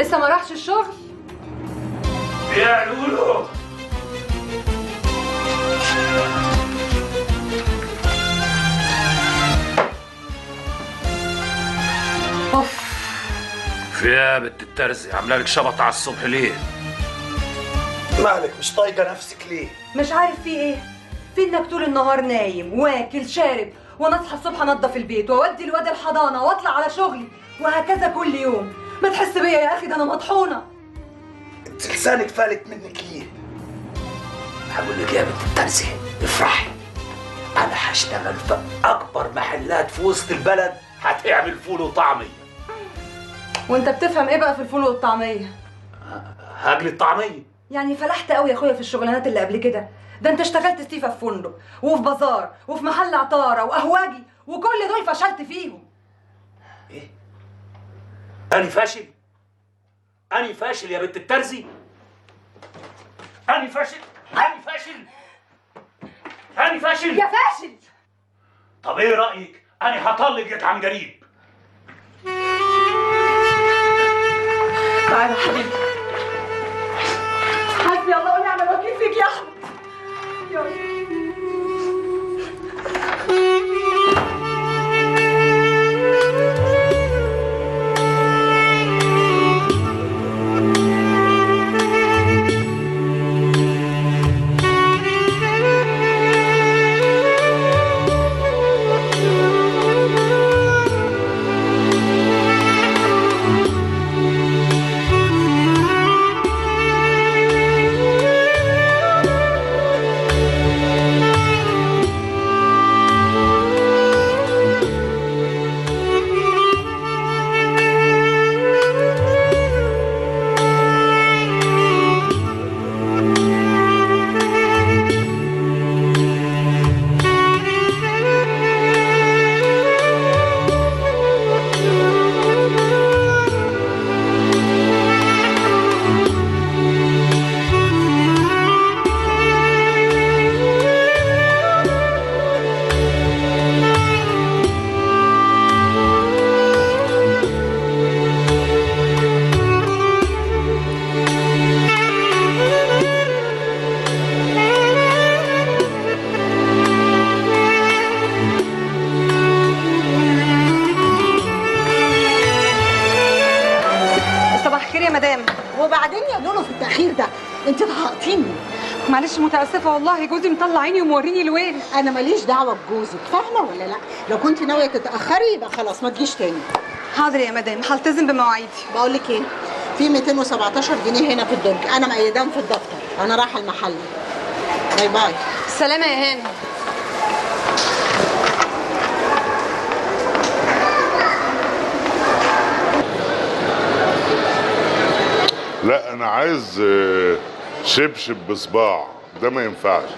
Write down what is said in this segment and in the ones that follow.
لسه ما راحش الشغل؟ يا لولو اوف. فيها بنت الترزي عامله لك شبط على الصبح ليه؟ مالك مش طايقه نفسك ليه؟ مش عارف في ايه؟ في انك طول النهار نايم واكل شارب، وانا اصحى الصبح انضف البيت واودي الواد الحضانه واطلع على شغلي، وهكذا كل يوم. ما تحس بيا يا اخي، ده انا مطحونه. انت لسانك فالت منك ليه؟ هقول لك يا بنت الترزي افرحي، انا هشتغل في اكبر محلات في وسط البلد هتعمل فول وطعميه. وانت بتفهم ايه بقى في الفول والطعميه؟ هاجلي الطعميه. يعني فلحت قوي يا اخويا في الشغلانات اللي قبل كده. ده انت اشتغلت ستيفه في فندق وفي بازار وفي محل عطاره وقهوجي، وكل دول فشلت فيهم. ايه؟ أنا فاشل؟ أنا فاشل يا بنت الترزي؟ أنا فاشل؟ أنا فاشل؟ أنا فاشل؟ يا فاشل! طب إيه رأيك؟ أنا هطلقك عن قريب. تعالى يا حبيبي. حسبي الله ونعم الوكيل فيك يا احمد. يلا. صباح الخير يا مدام. وبعدين يا لولو في التأخير ده انت ضحكتيني. معلش متأسفة والله، جوزي مطلع عيني وموريني الويل. انا ماليش دعوه بجوزك، فاهمه ولا لا؟ لو كنت ناويه تتاخري يبقى خلاص ما تجيش تاني. حاضر يا مدام، هلتزم بمواعيدي. بقول لك ايه، في 217 جنيه هنا في الدرج، انا مقيداهم في الدفتر، انا رايحه المحل. باي باي. سلامة يا هاني. لا انا عايز شبشب بصباع، ده ما ينفعش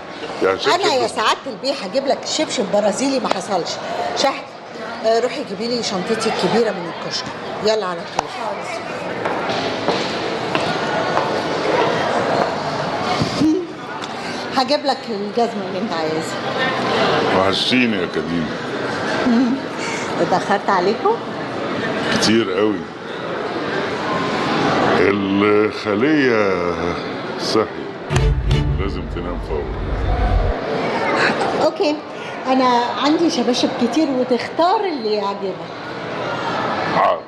يعني. شبشب انا يا سعاده البيه هجيب لك شبشب برازيلي ما حصلش. شهد روحي جيبي لي شنطتي الكبيره من الكشك، يلا على طول. هجيب لك الجزمه اللي انت عايزها. وحشتيني يا كريم. اتاخرت عليكم كتير قوي. الخلية صحي، لازم تنام فورا. اوكي، انا عندي شباشب كتير وتختار اللي يعجبك. عاد.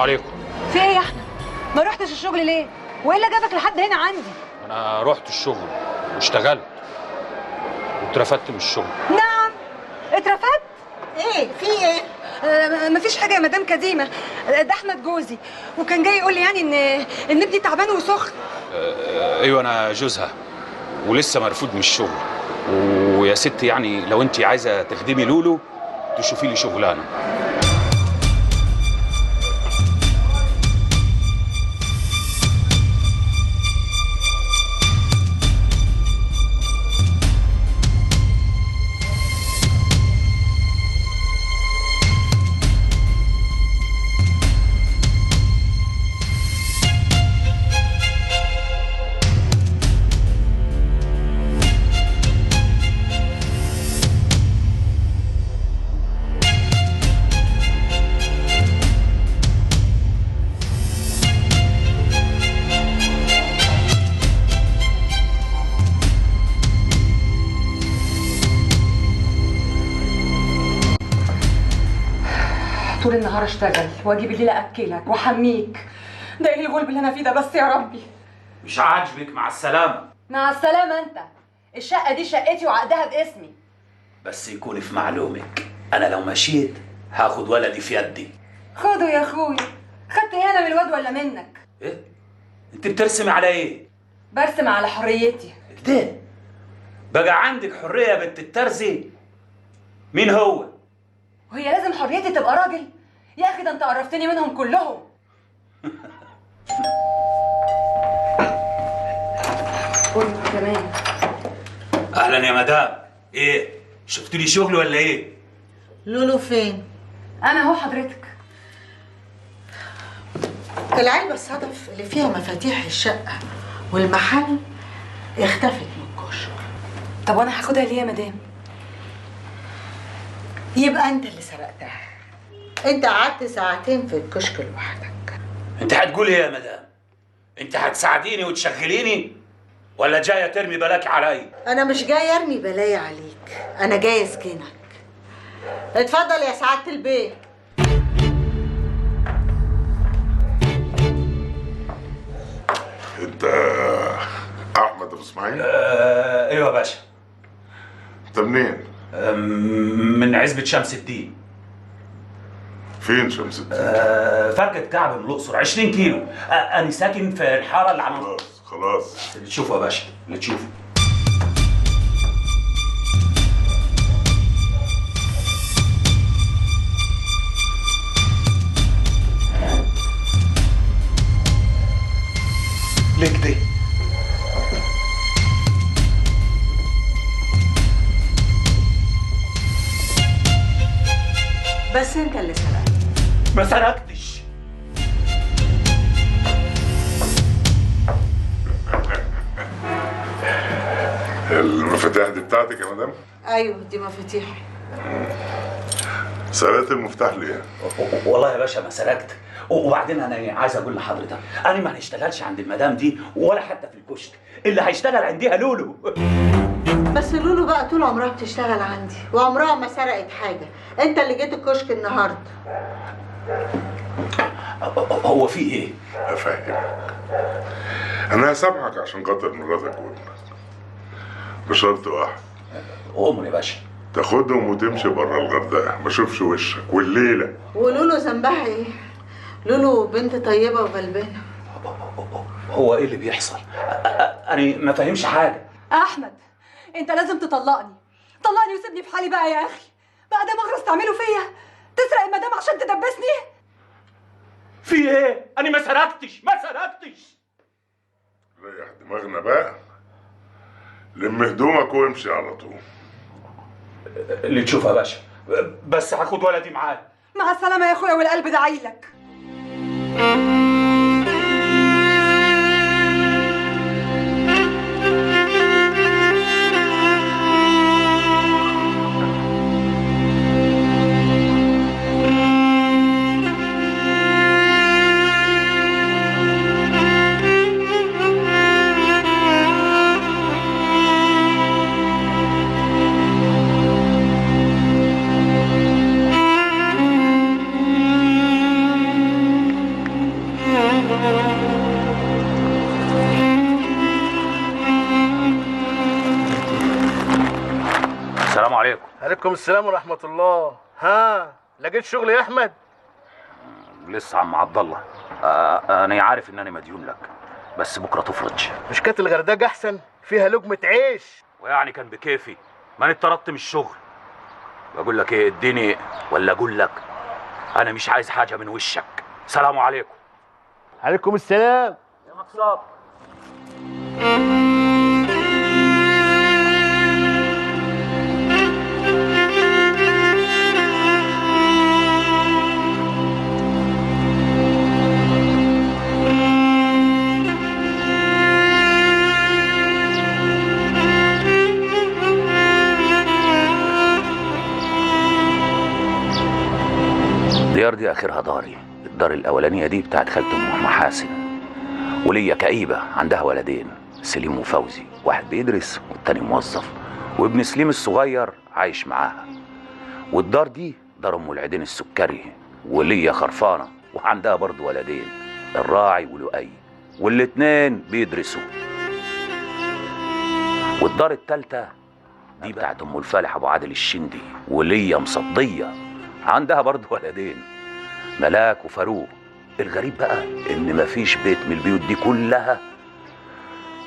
عليكم. في ايه يا احمد؟ ما رحتش الشغل ليه؟ وايه اللي جابك لحد هنا عندي؟ انا رحت الشغل واشتغلت واترفدت من الشغل. نعم اترفدت؟ ايه في ايه؟ مفيش حاجه يا مدام كديمه، ده احمد جوزي وكان جاي يقول لي يعني ان ابني تعبان وسخن. ايوه انا جوزها ولسه مرفوض من الشغل. ويا ست يعني لو انت عايزه تخدمي لولو تشوفي لي شغلانه. طول النهار اشتغل واجي بالليل اكلك واحميك. ده ايه الغلب اللي انا فيه ده بس يا ربي؟ مش عاجبك؟ مع السلامة. مع السلامه انت. الشقه دي شقتي وعقدها باسمي. بس يكون في معلومك، أنا لو مشيت هاخد ولدي في يدي. خده يا اخويا. خدت ايه انا من الواد ولا منك؟ إيه؟ أنت بترسمي على إيه؟ برسم على حريتي. كده بقى عندك حرية يا بنت الترزي؟ مين هو؟ وهي لازم حريتي تبقى راجل؟ يا اخي ده انت قرفتني منهم كلهم. قول كمان. أهلا يا مدام. إيه؟ شفت لي شغل ولا إيه؟ لولو فين؟ انا اهو حضرتك. العلبة الصدف اللي فيها مفاتيح الشقة والمحل اختفت من الكشك. طب وانا هاخدها ليه يا مدام؟ يبقى انت اللي سرقتها. انت قعدت ساعتين في الكشك لوحدك. أنت هتقولي إيه يا مدام؟ أنت هتساعديني وتشغليني ولا جاية ترمي بلاك علي؟ انا مش جاي ارمي بلايا عليك، انا جاي اسكنك. اتفضل يا سعادة البيت. انت احمد ابو اسماعيل؟ ايوه يا باشا. انت منين؟ من عزبة شمس الدين. فين شمس الدين؟ فرقة كعب من الأقصر 20 كيلو. أنا ساكن في الحارة اللي على خلاص خلاص. اللي تشوفه يا باشا، اللي تشوفه. ليه كده؟ بس انت اللي سرقت. ما سرقتش. المفاتيح دي بتاعتك يا مدام؟ ايوه دي مفاتيحي. سرقت المفتاح ليه؟ والله يا باشا ما سرقت. وبعدين انا عايز اقول لحضرتك، انا ما هنشتغلش عند المدام دي ولا حتى في الكشك، اللي هيشتغل عندها لولو. بس لولو بقى طول عمرها بتشتغل عندي وعمرها ما سرقت حاجة. انت اللي جيت الكشك النهارده. هو في ايه؟ افهمك. انا هسامحك عشان خاطر مراتك وابنك، بشرط واحد. امر يا باشا. تاخدهم وتمشي بره الغردقه، ما اشوفش وشك والليله. ولولو ذنبها ايه؟ لولو بنت طيبة وغلبانة. هو ايه اللي بيحصل؟ انا ما فاهمش حاجه. احمد انت لازم تطلقني. طلقني وسيبني في حالي بقى يا اخي. بعد ما اغرس تعمله فيا تسرق المدام عشان تدبسني؟ في ايه؟ انا ما سرقتش ما سرقتش. ريح دماغنا بقى، لم هدومك وامشي على طول. اللي تشوفها يا باشا، بس هاخد ولدي معايا. مع السلامه يا اخويا والقلب داعيلك. عليكم السلام ورحمة الله. ها لقيت شغل يا أحمد؟ لسه عم عبد الله. انا عارف ان انا مديون لك، بس بكره تفرج. مش كانت الغردقة أحسن؟ فيها لقمة عيش. ويعني كان بكيفي، ما انا اتطردت من الشغل. بقول لك ايه، اديني ولا اقول لك انا مش عايز حاجه من وشك. سلام عليكم. عليكم السلام. يا مقصاب. الديار دي اخرها داري. الدار الاولانيه دي بتاعت خالة ام محاسن، وليا كئيبه عندها ولدين، سليم وفوزي، واحد بيدرس والتاني موظف، وابن سليم الصغير عايش معاها. والدار دي دار ام العيدين السكري، وليا خرفانه وعندها برضه ولدين، الراعي ولؤي، والاتنين بيدرسوا. والدار التالتة دي بتاعت ام الفالح ابو عادل الشندي، وليا مصديه عندها برضه ولدين، ملاك وفاروق. الغريب بقى ان مفيش بيت من البيوت دي كلها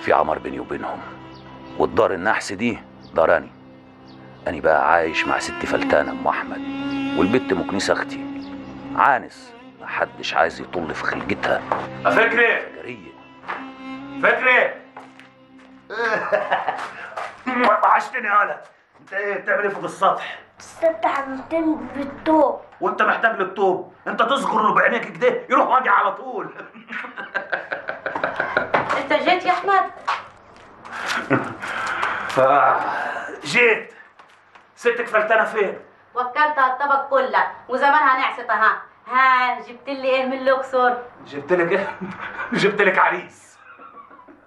في عمر بيني وبينهم. والدار النحس دي داراني. أنا بقى عايش مع ست فلتانة ام احمد، والبت مكنسه اختي عانس، محدش عايز يطل في خلقتها. فكري فجريه فكري. وحشتني يالا. انت ايه بتعمل ايه فوق السطح؟ ست حبيبتين بالطوب. وانت محتاج للطوب؟ انت تصغر له بعينيك كده يروح واجع على طول. انت جيت يا احمد؟ جيت. ستك فلتانه فين؟ وكلتها الطبق كله وزمانها نعستها. ها جبت لي ايه من الاقصر؟ جبت لك ايه؟ جبت لك عريس.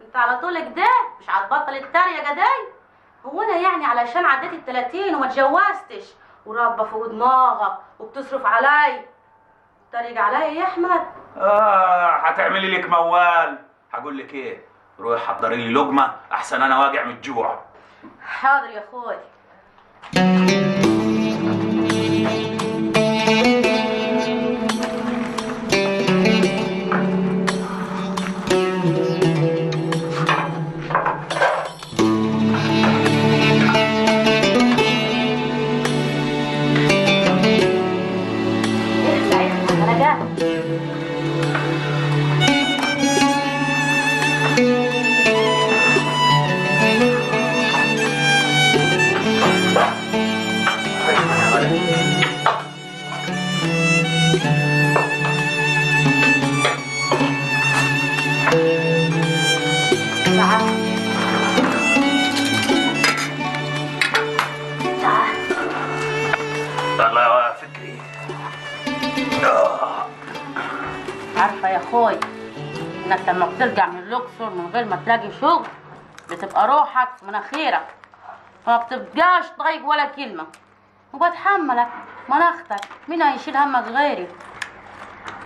انت على طول كده مش هتبطل التريقه دي؟ هو انا يعني علشان عديت ال30 وما اتجوزتش وربة فوق دماغك وبتصرف علي تريق عليا يا احمد؟ هتعملي لك موال. هقول لك ايه، روح حضري لي لقمه احسن انا واجع من الجوع. حاضر يا اخوي. عارفه يا اخوي انك لما بترجع من الاقصر من غير ما تلاقي شغل بتبقى روحك مناخيرك، فما بتبقاش طايق ولا كلمه، وبتحملك مناختك. مين هيشيل همك غيري؟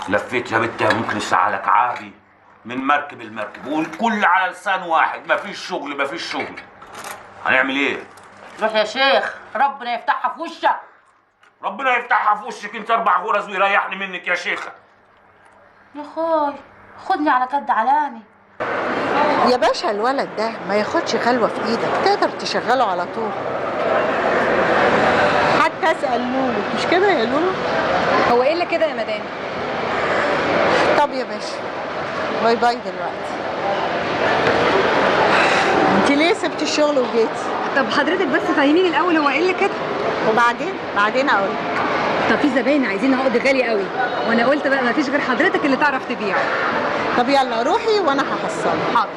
لفيت يا بنت ممكن لك عادي من مركب المركب، والكل على لسان واحد، مفيش شغل مفيش شغل. هنعمل ايه؟ روح يا شيخ ربنا يفتحها في وشك. ربنا يفتحها في وشك انت 4 غرز ويريحني منك يا شيخه. يا اخوي خدني على قد علامي. يا باشا الولد ده ما ياخدش خلوة في ايدك، تقدر تشغله على طول. حتى اسأل لولو، مش كده يا لولو؟ هو ايه اللي كده يا مدام؟ طب يا باشا باي باي دلوقتي. انت ليه سبت الشغل وجيتي؟ طب حضرتك بس فهميني الاول هو ايه اللي كده؟ وبعدين اقول لك. طب في زباين عايزين عقد غالي قوي، وانا قلت بقى مفيش غير حضرتك اللي تعرف تبيعه. طب يلا روحي وانا هحصلك. حاضر.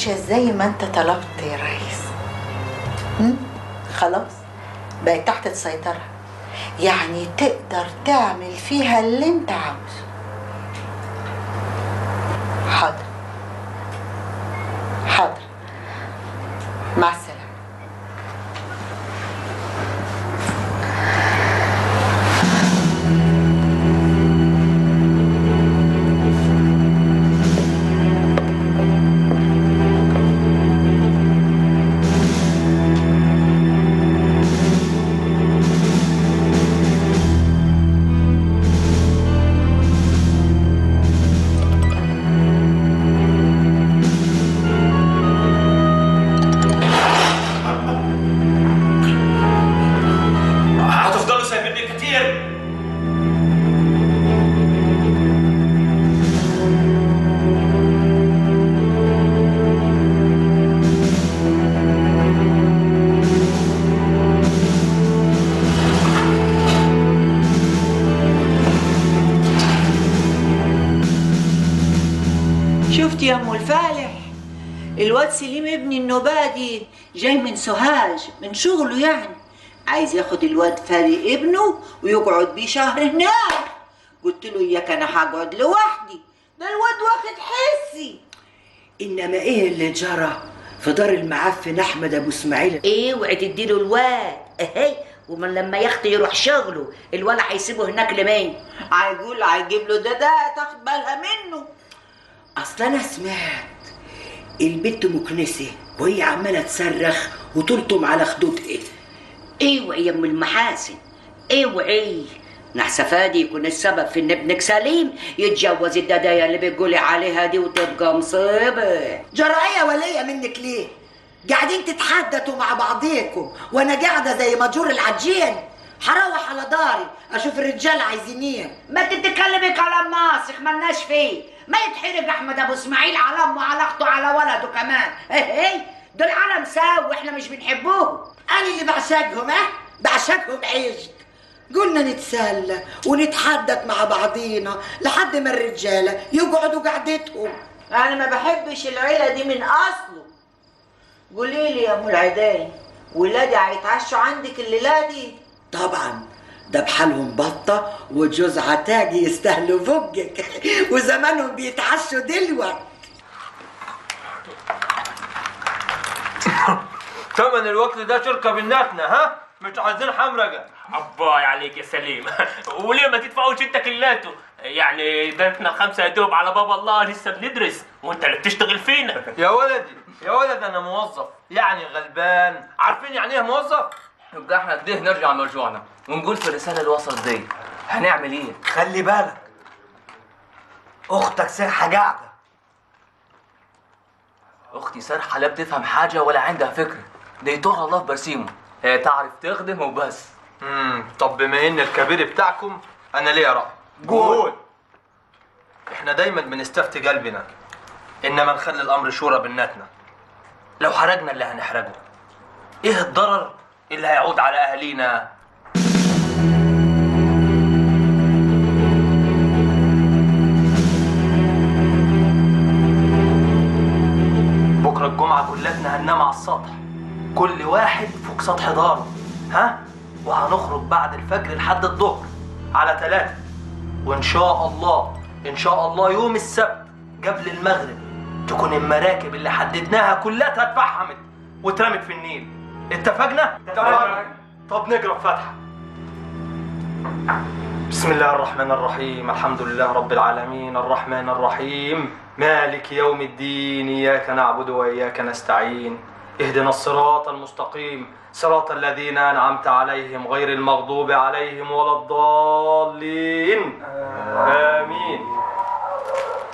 ماشيه زي ما انت طلبت يا ريس. خلاص بقت تحت السيطره، يعني تقدر تعمل فيها اللي انت عاوزه. حاضر حاضر، مع السلامه. هتفضلوا سايبيني كتير؟ شفت يا ام الفالح، الواد سليم ابن النبادي جاي من سوهاج من شغله، يعني عايز ياخد الواد فاري ابنه ويقعد بيه شهر هناك. قلت له اياك انا هقعد لوحدي، ده الواد واخد حسي. انما ايه اللي جرى في دار المعفن احمد ابو اسماعيل؟ ايه وتديله الواد اهي، ومن لما يختي يروح شغله الولا هيسيبه هناك لمين؟ هيقول هيجيب له ده تاخد بالها منه. اصل انا سمعت البنت مكنسه وهي عماله تصرخ وتلطم على خدودها. ايوه يا ام المحاسن، اوعي نحس فادي يكون السبب في ان ابنك سليم يتجوز الددايه اللي بتقولي عليها دي وتبقى مصيبه. جرأية ولية منك ليه؟ قاعدين تتحدثوا مع بعضيكم وانا قاعده زي مجور العجين. هروح على داري اشوف الرجال عايزين ايه. ما تتكلمي كلام ناسخ ملناش فيه، ما يتحرق احمد ابو اسماعيل على امه على اخته على ولده كمان. ايه دول عالم ساوي واحنا مش بنحبوهم. انا اللي بعشقهم، بعشقهم عيشك. قلنا نتسلى ونتحدث مع بعضينا لحد ما الرجاله يقعدوا قعدتهم. انا ما بحبش العيله دي من اصله. قولي لي يا ام العداي، ولادي هيتعشوا عندك الليله دي؟ طبعا، ده بحالهم بطه وجوز عتاجي يستاهلوا فوقك وزمانهم بيتعشوا دلوقتي. ثمن الوقت ده شركه بيناتنا، ها؟ مش عايزين حمرقه. عباي عليك يا سليم. وليه ما تدفعوش انت كلاته؟ يعني ده احنا الخمسه يا دوب على باب الله لسه بندرس وانت اللي بتشتغل فينا. يا ولدي يا ولد، انا موظف يعني غلبان. عارفين يعني ايه موظف؟ يبقى احنا كده نرجع لمرجوعنا ونقول في الرساله اللي وصلت دي هنعمل ايه؟ خلي بالك، اختك سرحه قاعده. اختي سرحه لا بتفهم حاجه ولا عندها فكره، دي يطور الله في برسيمه، هي تعرف تخدم وبس. طب بما ان الكبير بتاعكم انا ليا راي. قول. احنا دايما بنستفتي قلبنا، انما نخلي الامر شورى بيناتنا. لو حرقنا اللي هنحرقه، ايه الضرر اللي هيعود على اهالينا؟ بكره الجمعه كلتنا هننام على السطح، كل واحد فوق سطح داره، ها؟ وهنخرج بعد الفجر لحد الظهر على 3، وان شاء الله ان شاء الله يوم السبت قبل المغرب تكون المراكب اللي حددناها كلها اتفحمت واترمت في النيل. اتفقنا؟ اتفقنا. طب نقرا الفاتحه. بسم الله الرحمن الرحيم، الحمد لله رب العالمين، الرحمن الرحيم، مالك يوم الدين، إياك نعبد وإياك نستعين، اهدنا الصراط المستقيم، صراط الذين أنعمت عليهم غير المغضوب عليهم ولا الضالين. آمين.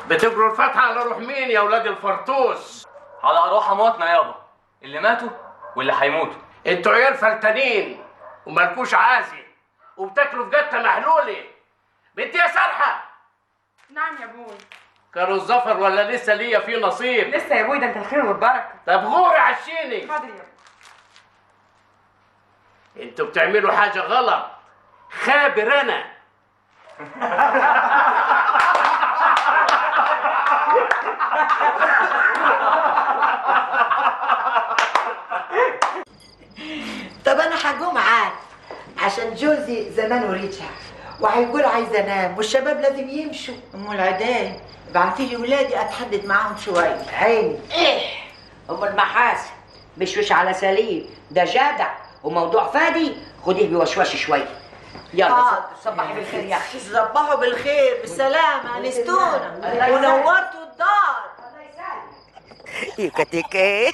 بتقروا الفاتحه على روح مين يا ولاد الفرطوس؟ على اروح امواتنا يابا، اللي ماتوا واللي هيموتوا. انتوا عيال فلتانين ومالكوش عازي وبتاكلوا في جته محلوله. بنتي يا سرحه. نعم يا ابوي. كانوا الظفر ولا لسه ليا فيه نصيب؟ لسه يا ابوي، ده انت الخير والبركه. طب غوري عشيني. حاضر يا ابوي. انتوا بتعملوا حاجه غلط، خابر انا. طب انا هقوم عاد عشان جوزي زمان ورجع وهيقول عايزه انام والشباب لازم يمشوا. ام العداي ابعتي لي ولادي اتحدث معاهم شويه. عيني. ايه ام المحاسن مش على سليم، ده جدع وموضوع فادي خديه بوشوش شويه. يلا صبحي بالخير يا اختي. صبحوا بالخير بالسلامه، انستونا ونورتوا الدار. يكتك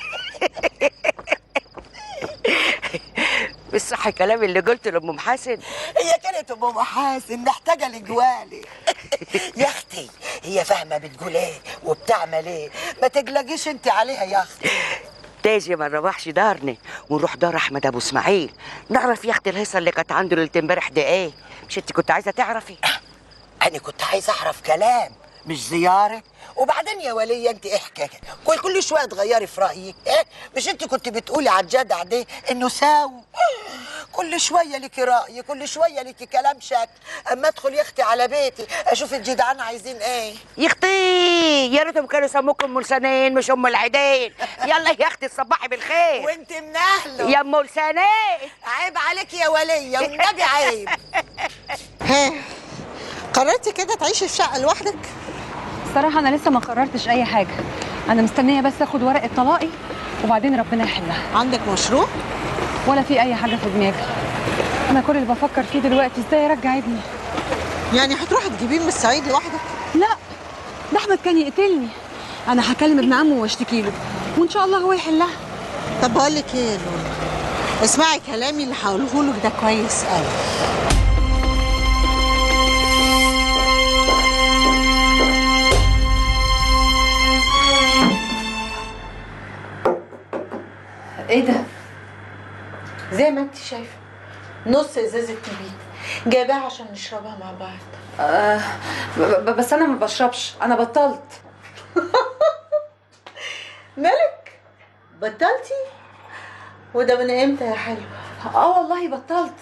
مش صح الكلام اللي قلته لام محاسن؟ هي كانت ام محاسن محتاجه لجوالي. يا اختي هي فاهمه بتقول ايه وبتعمل ايه، ما تقلقيش انت عليها يا اختي. تاجي ما نروحش دارنا ونروح دار احمد ابو اسماعيل، نعرف يا اختي الهيصه اللي كانت عنده ليله امبارح دي ايه؟ مش انت كنت عايزه تعرفي؟ انا كنت عايزه اعرف كلام مش زياره. وبعدين يا وليه انت ايه حكايه كل شويه تغيري في رايك؟ ايه مش انت كنت بتقولي على الجدع ده انه ساوي؟ كل شويه ليكي راي، كل شويه ليكي كلام شكل. اما ادخل يا اختي على بيتي اشوف الجدعان عايزين ايه. يا اختي يا ريتهم كانوا يسموكم ام لسانين مش ام العيدين. يلا يا اختي تصبحي بالخير. وانت من اهله يا ام لسانين. عيب عليك يا وليه والنبي عيب. ها قررتي كده تعيشي في شقه لوحدك؟ الصراحه انا لسه ما قررتش اي حاجه، انا مستنيه بس اخد ورقه طلاقي وبعدين ربنا يحلها. عندك مشروع؟ ولا في اي حاجه في دماغي، انا كل اللي بفكر فيه دلوقتي ازاي ارجع ابني. يعني هتروحي تجيبيه من الصعيد لوحدك؟ لا ده احمد كان يقتلني. انا هكلم ابن عمه واشتكي له وان شاء الله هو يحلها. طب بقول لك ايه يا لولو، اسمعي كلامي اللي هقوله لك ده كويس قوي. ايه ده؟ زي ما انت شايفه نص ازازه نبيت جايباها عشان نشربها مع بعض. بس انا ما بشربش، انا بطلت. مالك؟ بطلتي؟ وده من امتى يا حلوه؟ والله بطلت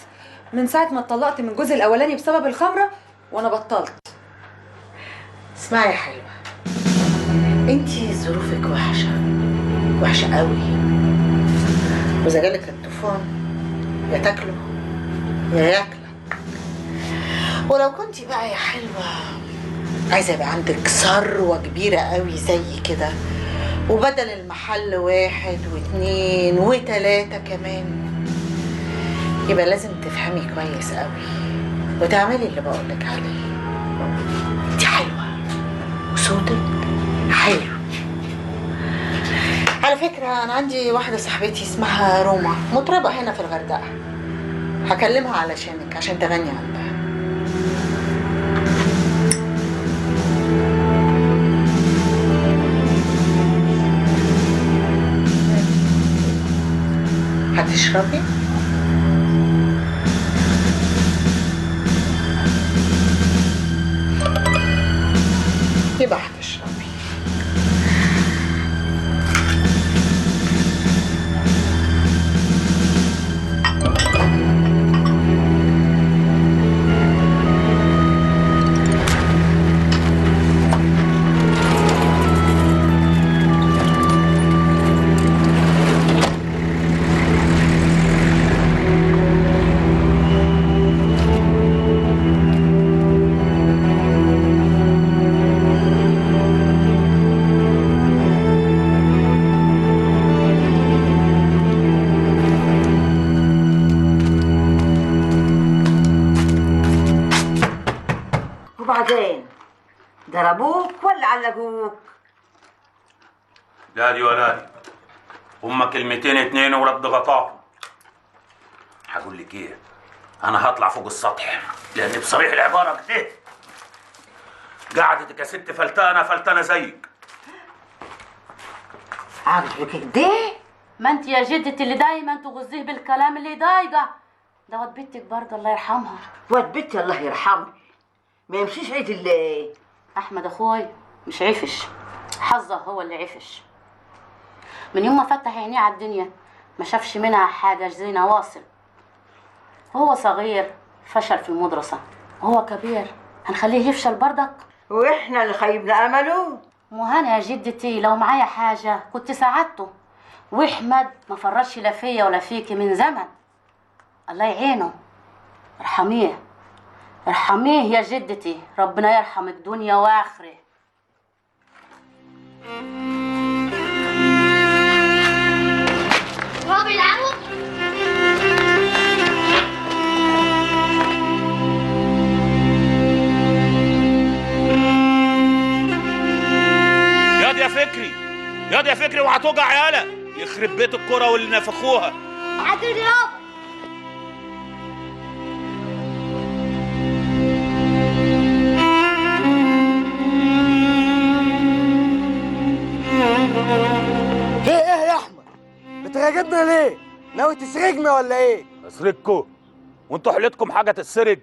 من ساعه ما اتطلقت من جوزي الاولاني بسبب الخمره وانا بطلت. اسمعي يا حلوه، انتي ظروفك وحشه قوي، واذا جالك الطوفان يا تاكله يا ياكلك. ولو كنتي بقى يا حلوه عايزه يبقى عندك ثروه كبيره قوي زي كده، وبدل المحل 1 و2 و3 كمان، يبقى لازم تفهمي كويس قوي وتعملي اللي بقولك عليه. انتي حلوه وصوتك حلو. على فكرة أنا عندي واحدة صاحبتي اسمها روما مطربة هنا في الغردقة، هكلمها علشانك عشان تغني عندها. هتشربي؟ يبقى هتشربي. وبعدين ضربوك ولا علقوك؟ لا دي ولا دي، هما كلمتين 2 ورد غطاهم. هقول لك ايه، انا هطلع فوق السطح لان بصريح العباره كده قعدتك يا ست فلتانه زيك. عاجبك كده؟ ما انت يا جدتي اللي دايما تغزيه بالكلام اللي يضايقه. ده واد بنتك برضه الله يرحمها. واد بنتي الله يرحمه ما يمشيش عيد الليل. احمد اخوي مش عفش، حظه هو اللي عفش. من يوم ما فتح عينيه على الدنيا ما شافش منها حاجه زي نواصل. هو صغير فشل في المدرسه، وهو كبير هنخليه يفشل برضك؟ واحنا اللي خيبنا امله. مو هنا يا جدتي لو معايا حاجه كنت ساعدته، واحمد ما فرطش لا فيا ولا فيكي من زمن. الله يعينه. ارحميه ارحميه يا جدتي، ربنا يرحم الدنيا واخره. هو بيلعبوا؟ ياض يا فكري، ياض يا فكري، وهتوجع يالا، يخرب بيت الكرة واللي نفخوها. حاضر يابا. ايه يا احمد؟ بتراقبنا ليه؟ ناوي تسرقنا ولا ايه؟ اسرقكوا؟ وانتوا حلتكم حاجه تتسرق؟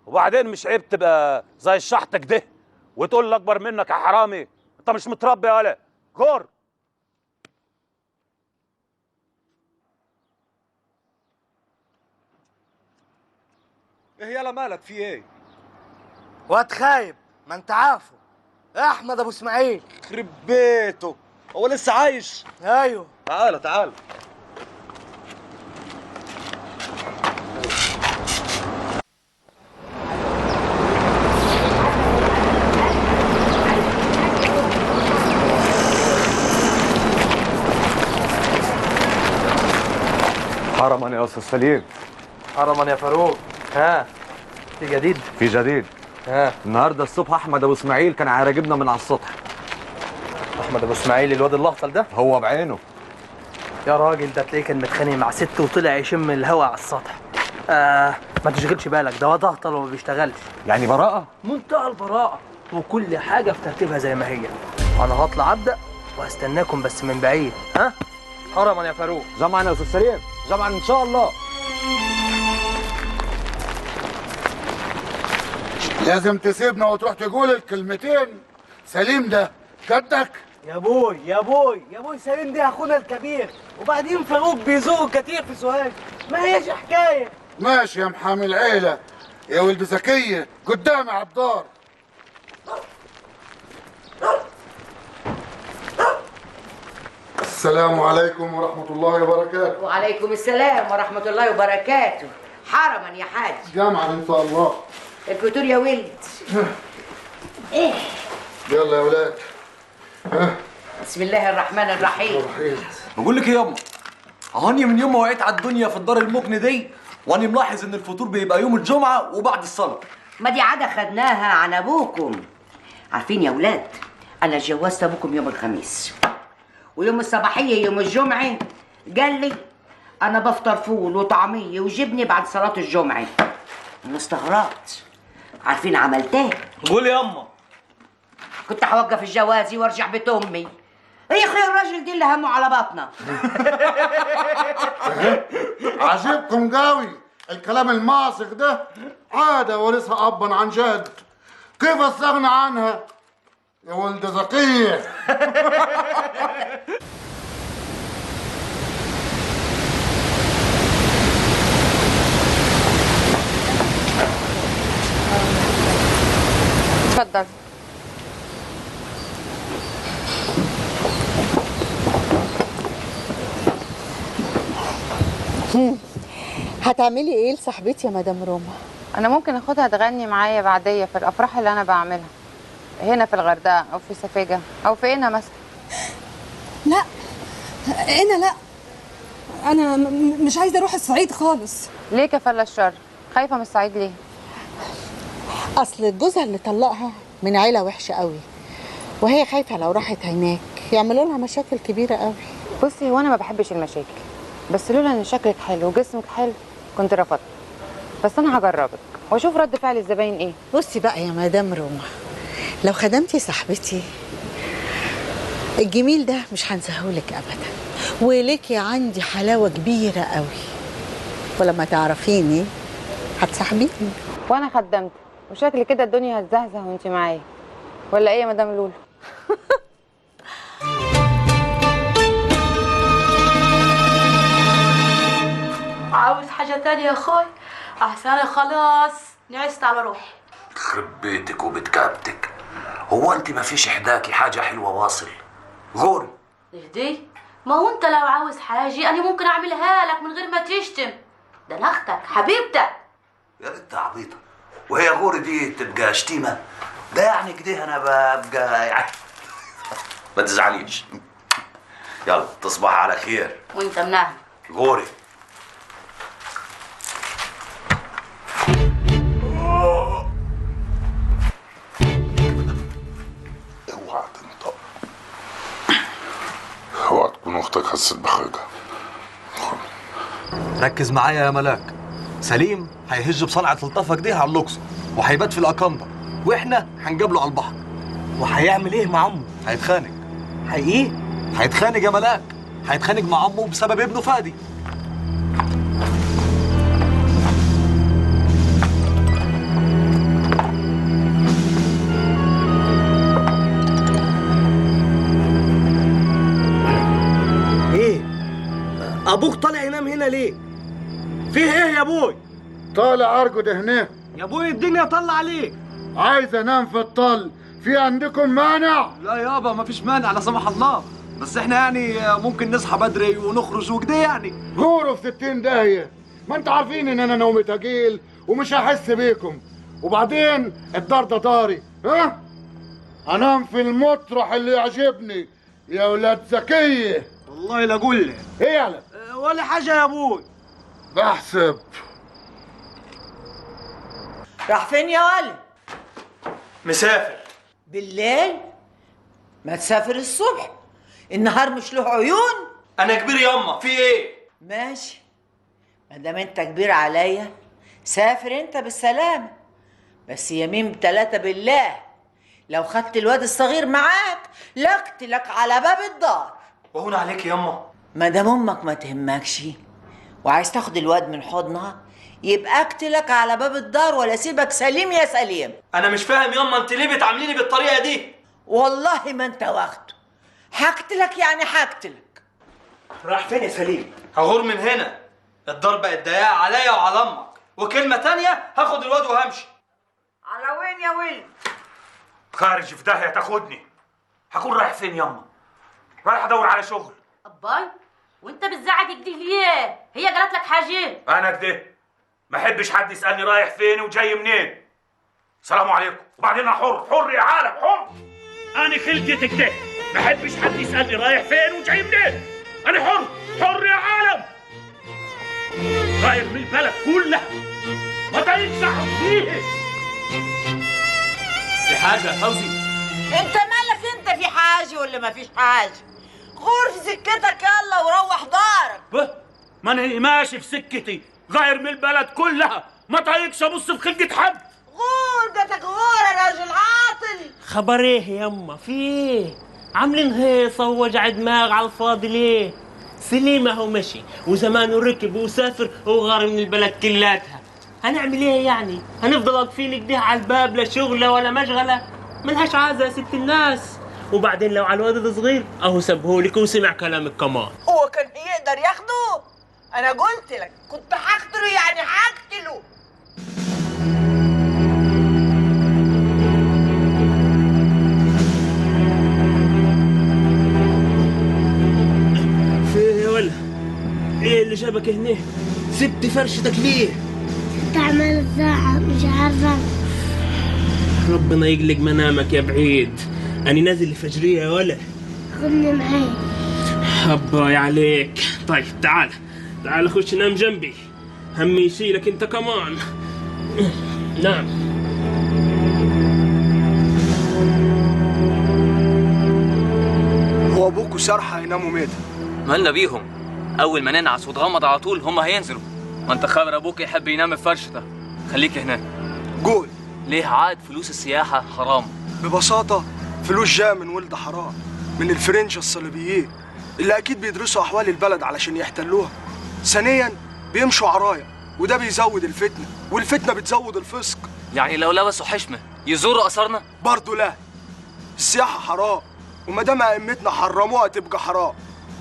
وبعدين مش عيب تبقى زي الشحطه كده وتقول لي اكبر منك يا حرامي؟ انت مش متربي يا ولا جور. ايه يالا مالك في ايه؟ واد خايب، ما انت عارفه احمد ابو اسماعيل. يخرب بيته، هو لسه عايش؟ ايوه. تعالى تعالى. حرما يا استاذ سليم. حرما يا فاروق. ها في جديد؟ في جديد. ها النهارده الصبح احمد ابو اسماعيل كان هيراقبنا من على السطح. احمد ابو اسماعيل الواد الاهطل ده؟ هو بعينه. يا راجل ده تلاقيه كان متخانق مع ست وطلع يشم الهواء على السطح. ما تشغلش بالك، ده واد اهطل وما بيشتغلش. يعني براءة؟ منتهى البراءة، وكل حاجة في ترتيبها زي ما هي. انا هطلع ابدا وهستناكم بس من بعيد. ها حرما يا فاروق. جمعا يا استاذ سليم، جمعا ان شاء الله. لازم تسيبنا وتروح تقول الكلمتين. سليم ده جدك؟ يا بوي يا بوي يا بوي، سليم ده اخونا الكبير، وبعدين فاروق بيزور كتير في سوهاج، ما هيش حكايه. ماشي يا محامي العيله يا ولد زكيه، قدامي على الدار. السلام عليكم ورحمة الله وبركاته. وعليكم السلام ورحمة الله وبركاته. حرما يا حاج. جامعة إن شاء الله. الفطور يا ولد. ايه يلا يا ولاد. بسم الله الرحمن الرحيم. بقول لك ايه ياما، هاني من يوم ما وقعت على الدنيا في الدار المكن دي وانا ملاحظ ان الفطور بيبقى يوم الجمعه وبعد الصلاه. ما دي عادة خدناها عن ابوكم. عارفين يا ولاد، انا اتجوزت ابوكم يوم الخميس، ويوم الصباحيه يوم الجمعه قال لي انا بفطر فول وطعميه وجبني بعد صلاه الجمعه. انا استغربت. عارفين عملت ايه؟ قول ياما. كنت هوقف الجوازي وارجع بيت امي. يا اخي الراجل دي اللي همه على بطنه. عجبكم قوي الكلام الماسخ ده، عادة ورثها أبا عن جد، كيف استغنى عنها يا ولد زكية؟ اتفضل. هتعملي ايه لصاحبتي يا مدام روما؟ انا ممكن اخدها تغني معايا بعديه في الافراح اللي انا بعملها هنا في الغردقه او في سفاجه او في قنا مثلا. لا انا لا، انا مش عايزه اروح الصعيد خالص. ليه كفل الشر؟ خايفه من الصعيد ليه؟ اصل جوزها اللي طلقها من عيله وحشه قوي، وهي خايفه لو راحت هناك يعملوا لها مشاكل كبيره قوي. بصي، هو انا ما بحبش المشاكل، بس لولا ان شكلك حلو وجسمك حلو كنت رفضت، بس انا هجربك واشوف رد فعل الزباين ايه. بصي بقى يا مدام روما، لو خدمتي صاحبتي الجميل ده مش هنساهولك ابدا، وليكي عندي حلاوه كبيره قوي، ولما تعرفيني هتصاحبيني. وانا خدمت وشكل كده الدنيا هتزهزه وانت معايا، ولا ايه يا مدام لولو؟ عاوز حاجة تانية يا اخوي؟ احسن انا خلاص نعست على روحي. يخرب بيتك وبيت كابتك، هو انت ما فيش احداكي حاجه حلوه واصل؟ غوري. اهدي، ما هو انت لو عاوز حاجة انا ممكن اعملها لك من غير ما تشتم. ده انا اختك حبيبتك. يا بنت عبيطه، وهي غوري دي تبقى شتيمه؟ ده يعني كده انا ببقى يعني ما تزعليش. يلا تصبح على خير. وانت منها غوري. اوعى تنطق، اوعى تكون اختك حست بحاجه. ركز معايا يا ملاك. سليم هيهج بصنعة الطفة كده على اللوكسور وهيبات في الأكنبر، واحنا هنجابله على البحر. وهيعمل ايه مع امه؟ هيتخانق. ايه؟ هيتخانق يا ملاك، هيتخانق مع امه بسبب ابنه فادي. ايه؟ ابوك طالع ينام هنا ليه؟ فيه ايه يا ابوي؟ طالع ارقد هنا. يا ابوي الدنيا طلع عليك. عايز انام في الطل، في عندكم مانع؟ لا يابا مفيش مانع لا سمح الله، بس احنا يعني ممكن نصحى بدري ونخرج وكده يعني. غوروا في 60 داهية، ما انتوا عارفين ان انا نومي تقيل ومش هحس بيكم، وبعدين الدار ده داري. ها؟ انام في المطرح اللي يعجبني يا ولاد زكية. والله لا اقول لك. ايه يالا؟ ولا حاجة يا ابوي. بحسب. راح فين يا ولد؟ مسافر. بالليل؟ ما تسافر الصبح، النهار مش له عيون. انا كبير ياما، في ايه؟ ماشي، ما دام انت كبير عليا سافر انت بالسلامة، بس يمين بتلاتة بالله لو خدت الواد الصغير معاك لاقتلك على باب الدار. وهون عليك ياما. ما دام امك ما تهمكش وعايز تاخد الواد من حضنها يبقى اقتلك على باب الدار ولا سيبك سليم يا سليم. انا مش فاهم ياما، انت ليه بتعامليني بالطريقه دي؟ والله ما انت واخده، هقتلك يعني هقتلك. راح فين يا سليم؟ هغور من هنا، الدار بقت ضيقه عليا وعلى امك، وكلمه تانية هاخد الواد وهمشي. على وين يا ولد؟ خارج في داهيه تاخدني. هكون رايح فين ياما؟ رايح ادور على شغل. اباي وانت بتزعق كده ليه؟ هي قالت لك حاجه؟ انا كده ما احبش حد يسالني رايح فين وجاي منين. سلام عليكم. وبعدين انا حر يا عالم، حر. انا خلقتك كده ما احبش حد يسالني رايح فين وجاي منين. انا حر يا عالم. غير من البلد كلها ما تنسحب فيه. في حاجه يا فوزي؟ انت مالك انت، في حاجه ولا ما فيش حاجه؟ غور في سكتك يلا وروح دارك. ما انا ماشي في سكتي، غير من البلد كلها ما طايقش ابص في خلقة حد. غور جاتك غور يا راجل عاطل. خبر ايه يما؟ في ايه؟ عاملين هيصه ووجع دماغ على الفاضي ليه؟ سليمه هو مشي وزمانه ركب وسافر وغار من البلد كلاتها. هنعمل ايه يعني؟ هنفضل واقفين كده على الباب لا شغله ولا مشغله؟ ملهاش عازه يا ست الناس. وبعدين لو على الولد الصغير اهو سابهولك وسمع كلامك كمان. هو كان يقدر ياخده؟ انا قلت لك كنت هقتله يعني هقتله. في ايه يا ولا؟ ايه اللي جابك هنا؟ سبت فرشتك ليه؟ تعمل ساعة مش عارفة. ربنا يقلق منامك يا بعيد. أنا نازل الفجرية يا ولا. خدني معاك. هباي عليك. طيب تعال خش نام جنبي. همي يشيلك انت كمان. نعم. هو ابوك وسرحة هيناموا ميتة. مالنا بيهم؟ اول ما ننعس وتغمض على طول هم هينزلوا. ما انت خبر ابوك يحب ينام في فرشته. خليك هناك. قول. ليه؟ عاد فلوس السياحة حرام. ببساطة فلوس جاية من ولد حرام، من الفرنجة الصليبيين اللي أكيد بيدرسوا أحوال البلد علشان يحتلوها. ثانياً بيمشوا عرايا وده بيزود الفتنة، والفتنة بتزود الفسق. يعني لو لبسوا حشمة يزوروا أثرنا؟ برضه لا. السياحة حرام، وما دام أئمتنا حرموها تبقى حرام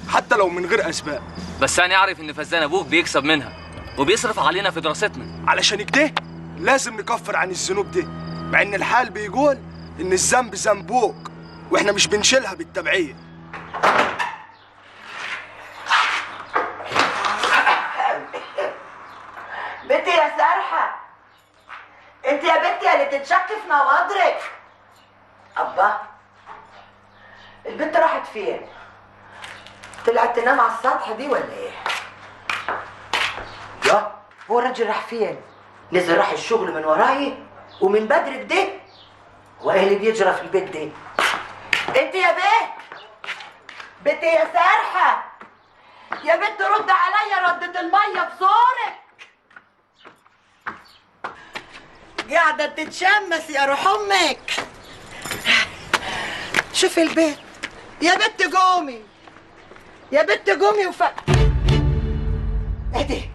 حتى لو من غير أسباب. بس أنا أعرف إن فزان أبوك بيكسب منها وبيصرف علينا في دراستنا. علشان كده لازم نكفر عن الذنوب دي، مع إن الحال بيقول إن الذنب ذنبوك وإحنا مش بنشيلها بالتبعية. بنتي يا اللي تتشك في نواضرك. ابا البنت راحت فين؟ طلعت تنام على السطح دي ولا ايه؟ يا هو الراجل راح فين؟ نزل راح الشغل من وراي ومن بدري كده. وايه اللي بيجرى في البيت ده؟ انت يا بنت يا سارحه، يا بنت رد عليا ردة الميه بزورك. قاعده تتشمس يا روح امك. شوفي البيت يا بنت قومي، يا بنت قومي ايه ده؟